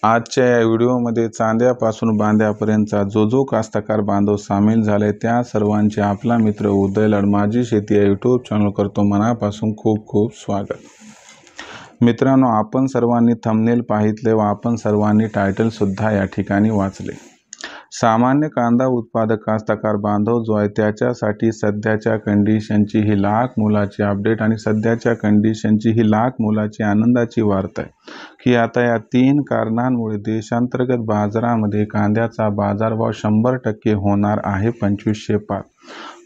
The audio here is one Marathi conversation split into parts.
आजच्या या व्हिडिओमध्ये चांद्यापासून बांद्यापर्यंतचा जो कास्तकार बांधव सामील झाले त्या सर्वांचे आपला मित्र उदय लड माझी शेती या यूट्यूब चॅनल करतो मनापासून खूप खूप स्वागत। मित्रांनो, आपण सर्वांनी थंबनेल पाहितले व आपण सर्वांनी टायटल सुद्धा या ठिकाणी वाचले। सामान्य कांदा उत्पादक कास्तकार बांधव जो आहे त्याच्यासाठी सध्याच्या कंडिशनची ही लाख मोलाची अपडेट आणि सध्याच्या कंडिशनची ही लाख मोलाची आनंदाची वार्ता आहे की आता या 3 कारणांमुळे देशांतर्गत बाजारामध्ये कांद्याचा बाजारभाव 100% होणार आहे 2500 पार।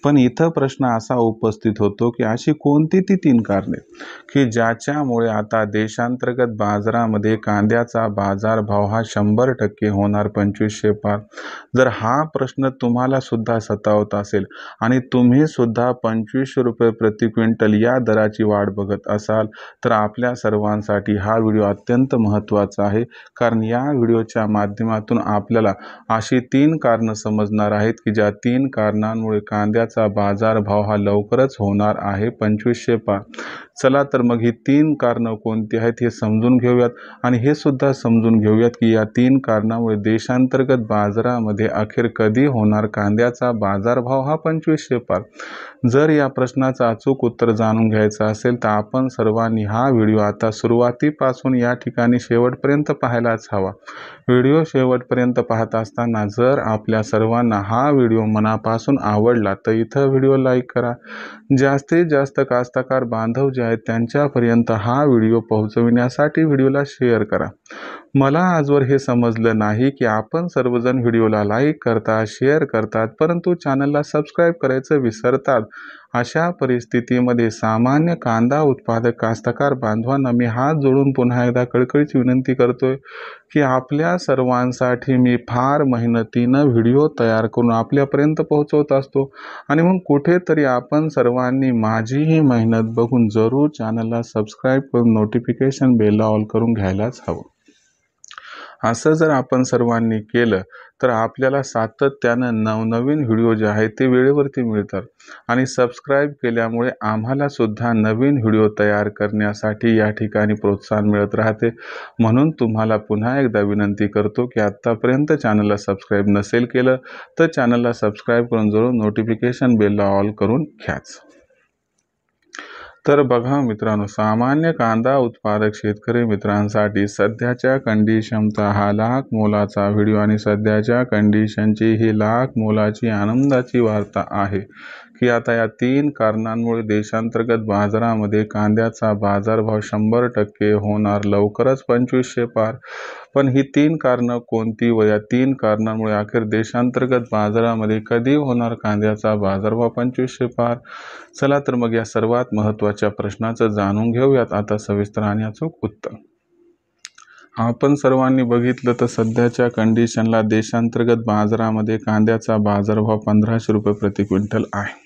पण इथं प्रश्न असा उपस्थित होतो की अशी कोणती ती 3 कारणे की ज्याच्यामुळे आता देशांतर्गत बाजारामध्ये कांद्याचा बाजारभाव हा 100% होणार 2500 पार। जर हा प्रश्न तुम्हाला सुद्धा सतावत असेल आणि तुम्ही सुद्धा 2500 रुपये प्रति क्विंटल या दराची वाट बघत असाल तर आपल्या सर्वांसाठी हा व्हिडिओ अत्यंत महत्त्वाचा आहे, कारण या व्हिडिओच्या माध्यमातून आपल्याला अशी 3 कारणं समजणार आहेत की ज्या 3 कारणांमुळे कांद्याचा बाजारभाव हा लवकरच होणार आहे 2500 पार। चला तर मग ही 3 कारणं कोणती आहेत हे समजून घेऊयात आणि हे सुद्धा समजून घेऊयात की या 3 कारणामुळे देशांतर्गत बाजारामध्ये अखेर कधी होणार कांद्याचा बाजारभाव हा 2500 पार। जर या प्रश्नाचं अचूक उत्तर जाणून घ्यायचं असेल तर आपण सर्वांनी हा व्हिडिओ आता सुरुवातीपासून या ठिकाणी शेवटपर्यंत पाहायलाच हवा। व्हिडिओ शेवटपर्यंत पाहत असताना जर आपल्या सर्वांना हा व्हिडिओ मनापासून आवडला तर इथं व्हिडिओ लाईक करा। जास्तीत जास्त कास्तकार बांधव जे आहेत त्यांच्यापर्यंत हा व्हिडिओ पोहोचविण्यासाठी व्हिडिओला शेअर करा। मला आजवर हे समजलं नाही की आपण सर्वजण व्हिडिओला लाईक करतात, शेअर करतात, परंतु चॅनलला सबस्क्राईब करायचं विसरतात। अशा परिस्थितीमध्ये सामान्य कांदा उत्पादक कास्तकार बांधवांना मी हात जोडून पुन्हा एकदा कळकळीची विनंती करतोय की आपल्या सर्वांसाठी मी फार मेहनतीनं व्हिडिओ तयार करून आपल्यापर्यंत पोहोचवत असतो आणि मग कुठेतरी आपण सर्वांनी माझी ही मेहनत बघून जरूर चॅनलला सबस्क्राईब करून नोटिफिकेशन बेल ऑल करून घ्यायलाच हवं। असं जर आपण सर्वांनी केलं तर आपल्याला सातत्यानं नवनवीन व्हिडिओ जे आहेत ते वेळेवरती मिळतात आणि सबस्क्राईब केल्यामुळे आम्हाला सुद्धा नवीन व्हिडिओ तयार करण्यासाठी या ठिकाणी प्रोत्साहन मिळत राहते। म्हणून तुम्हाला पुन्हा एकदा विनंती करतो की आत्तापर्यंत चॅनलला सबस्क्राईब नसेल केलं तर चॅनलला सबस्क्राईब करून जरूर नोटिफिकेशन बेल ऑल करून घ्याच। तर बघा मित्रांनो, सामान्य कांदा उत्पादक शेतकरी मित्रांसाठी सध्याच्या कंडिशनचा हा लाख मोलाचा व्हिडिओ आणि सध्याच्या कंडिशनची ही लाख मोलाची आनंदाची वार्ता आहे की आता या 3 कारणांमुळे देशांतर्गत बाजारामध्ये कांद्याचा बाजारभाव 100% होणार लवकरच 2500 पार। पण ही 3 कारणं कोणती व या 3 कारणांमुळे अखेर देशांतर्गत बाजारामध्ये कधी होणार कांद्याचा बाजारभाव 2500 पार? चला तर मग या सर्वात महत्त्वाच्या प्रश्नाचं जाणून घेऊयात आता सविस्तर आणि अचूक उत्तर। आपण सर्वांनी बघितलं तर सध्याच्या कंडिशनला देशांतर्गत बाजारामध्ये कांद्याचा बाजारभाव 1500 रुपये प्रति क्विंटल आहे।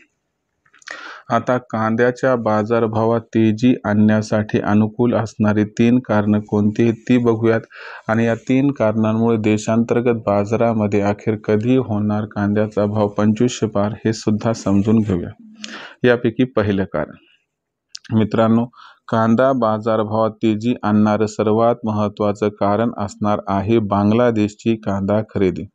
आता कांद्याच्या बाजारभावात तेजी आणण्यासाठी अनुकूल असणारी 3 कारणं कोणती आहेत ती बघूयात आणि या 3 कारणांमुळे देशांतर्गत बाजारामध्ये अखेर कधी होणार कांद्याचा भाव 2500 पार हे सुद्धा समजून घेऊया। यापैकी पहिलं कारण मित्रांनो, कांदा बाजारभावात तेजी आणणारं सर्वात महत्त्वाचं कारण असणार आहे बांगलादेशची कांदा खरेदी।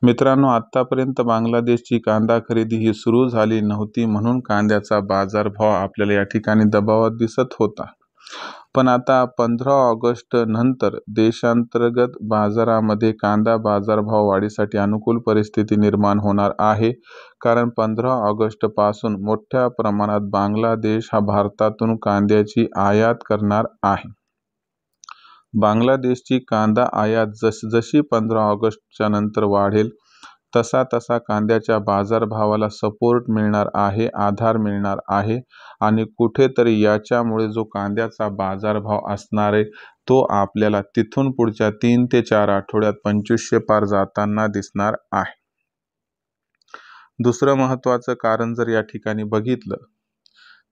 मित्रांनो, आतापर्यंत बांगलादेशची कांदा खरेदी ही सुरू झाली नव्हती म्हणून कांद्याचा बाजारभाव आपल्याला या ठिकाणी दबावात दिसत होता। पण आता 15 ऑगस्ट नंतर देशांतर्गत बाजारामध्ये कांदा बाजारभाव वाढीसाठी अनुकूल परिस्थिती निर्माण होणार आहे, कारण 15 ऑगस्ट पासून मोठ्या प्रमाणात बांगलादेश हा भारतातून कांद्याची आयात करणार आहे। बांगलादेशची कांदा आयात जशी 15 ऑगस्टच्या नंतर वाढेल तसा तसा कांद्याच्या बाजारभावाला सपोर्ट मिळणार आहे, आधार मिळणार आहे आणि कुठेतरी याच्यामुळे जो कांद्याचा बाजारभाव असणार आहे तो आपल्याला तिथून पुढच्या 3 ते 4 आठवड्यात 2500 पार जाताना दिसणार आहे। दुसरं महत्त्वाचं कारण जर या ठिकाणी बघितलं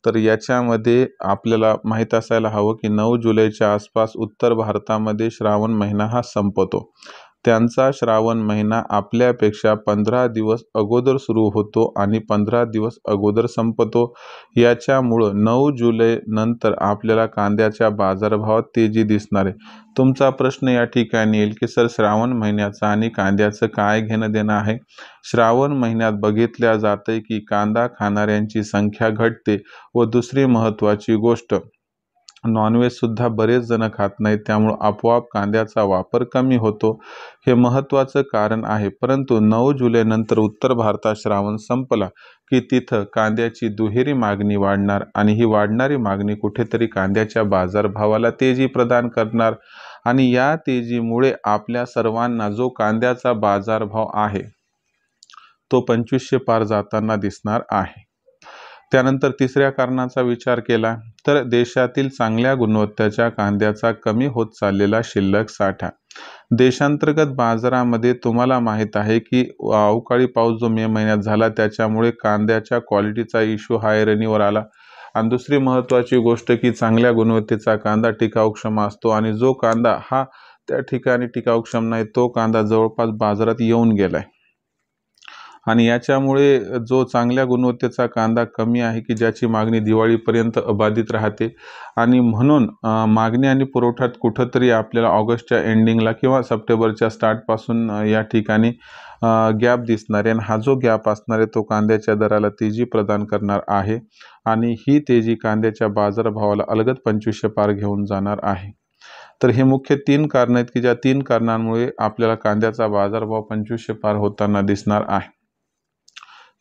तर याच्यामध्ये आपल्याला माहीत असायला हवं की 9 जुलैच्या आसपास उत्तर भारतामध्ये श्रावण महिना हा संपतो त्यांचा श्रावण महिना आपल्यापेक्षा 15 दिवस अगोदर सुरू होतो आणि 15 दिवस अगोदर संपतो. याच्यामुळं 9 जुलै नंतर आपल्याला कांद्याच्या बाजारभावात तेजी दिसणार आहे. तुमचा प्रश्न या ठिकाणी येईल की सर, श्रावण महिन्याचं आणि कांद्याचं काय घेणं देणं आहे? श्रावण महिन्यात बघितल्या जातंय की कांदा खाणाऱ्यांची संख्या घटते व दुसरी महत्त्वाची गोष्ट, नॉनव्हेज सुद्धा बरेच जण खात नाहीत, त्यामुळे आपोआप कांद्याचा वापर कमी होतो. हे महत्त्वाचं कारण आहे. परंतु 9 जुलै नंतर उत्तर भारतात श्रावण संपला की तिथं कांद्याची दुहेरी मागणी वाढणार आणि ही वाढणारी मागणी कुठेतरी कांद्याच्या बाजारभावाला तेजी प्रदान करणार आणि या तेजीमुळे आपल्या सर्वांना जो कांद्याचा बाजारभाव आहे तो 2500 पार जाताना दिसणार आहे. त्यानंतर तिसऱ्या कारणाचा विचार केला तर देशातील चांगल्या गुणवत्तेच्या कांद्याचा कमी होत चाललेला शिल्लक साठा. देशांतर्गत बाजारामध्ये तुम्हाला माहीत आहे की अवकाळी पाऊस जो मे महिन्यात झाला त्याच्यामुळे कांद्याच्या क्वालिटीचा इश्यू हा ऐरणीवर आला. आणि दुसरी महत्त्वाची गोष्ट की चांगल्या गुणवत्तेचा कांदा टिकाऊक्षम असतो आणि जो कांदा हा त्या ठिकाणी टिकाऊक्षम नाही तो कांदा जवळपास बाजारात येऊन गेलाय आणि याच्यामुळे जो चांगल्या गुणवत्तेचा कांदा कमी आहे की ज्याची मागणी दिवाळीपर्यंत अबाधित राहते आणि म्हणून मागणी आणि पुरवठ्यात कुठंतरी आपल्याला ऑगस्टच्या एंडिंगला किंवा सप्टेंबरच्या स्टार्टपासून या ठिकाणी गॅप दिसणार आहे आणि हा जो गॅप असणार आहे तो कांद्याच्या दराला तेजी प्रदान करणार आहे आणि ही तेजी कांद्याच्या बाजारभावाला अलगद 2500 पार घेऊन जाणार आहे. तर हे मुख्य 3 कारणं आहेत की ज्या 3 कारणांमुळे आपल्याला कांद्याचा बाजारभाव 2500 पार होताना दिसणार आहे.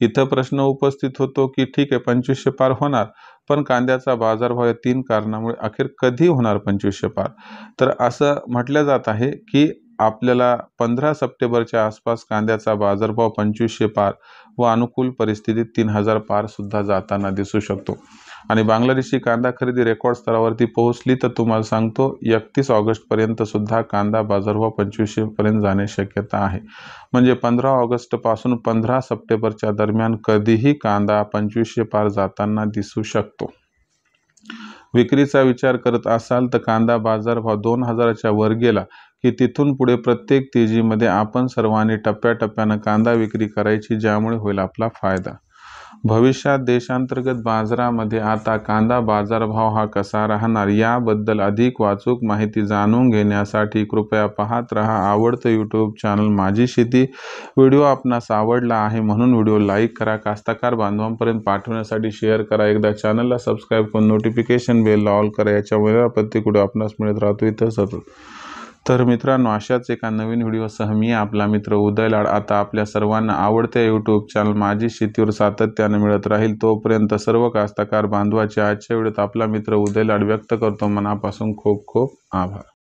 इथं प्रश्न उपस्थित होतो की ठीक आहे 2500 पार होणार, पण कांद्याचा बाजारभाव या 3 कारणामुळे अखेर कधी होणार 2500 पार? तर असं म्हटलं जात आहे की आपल्याला 15 सप्टेंबरच्या आसपास कांद्याचा बाजारभाव 2500 पार व अनुकूल परिस्थितीत 3000 पार सुद्धा जाताना दिसू शकतो. आणि बांगलादेशी कांदा खरेदी रेकॉर्ड स्तरावरती पोहोचली तर तुम्हाला सांगतो 31 ऑगस्टपर्यंत सुद्धा कांदा बाजारभाव 2500 पर्यंत जाण्याची शक्यता आहे. म्हणजे 15 ऑगस्टपासून 15 सप्टेंबरच्या दरम्यान कधीही कांदा 2500 पार जाताना दिसू शकतो. विक्रीचा विचार करत असाल तर कांदा बाजारभाव 2000च्या वर गेला की तिथून पुढे प्रत्येक तेजीमध्ये आपण सर्वांनी टप्प्याटप्प्यानं कांदा विक्री करायची, ज्यामुळे होईल आपला फायदा. भविष्यात देशांतर्गत बाजारामध्ये आता कांदा बाजारभाव हा कसा राहणार याबद्दल अधिक वाचूक माहिती जाणून घेण्यासाठी कृपया पाहत रहा आवडतं यूट्यूब चॅनल माझी शेती. व्हिडिओ आपणास आवडला आहे म्हणून व्हिडिओ लाईक करा, कास्तकार बांधवांपर्यंत पाठवण्यासाठी शेअर करा, एकदा चॅनलला सबस्क्राईब करून नोटिफिकेशन बेल ऑल करा, याच्यामुळे प्रत्येक व्हिडिओ आपणास मिळत राहतो इथं सतत. तर मित्रांनो, अशाच एका नवीन व्हिडिओसह मी आपला मित्र उदय लाड आता आपल्या सर्वांना आवडत्या यूट्यूब चॅनल माझी शेतीवर सातत्याने मिळत राहील. तोपर्यंत सर्व कास्तकार बांधवाच्या आजच्या व्हिडिओत आपला मित्र उदय लाड व्यक्त करतो मनापासून खूप खूप आभार.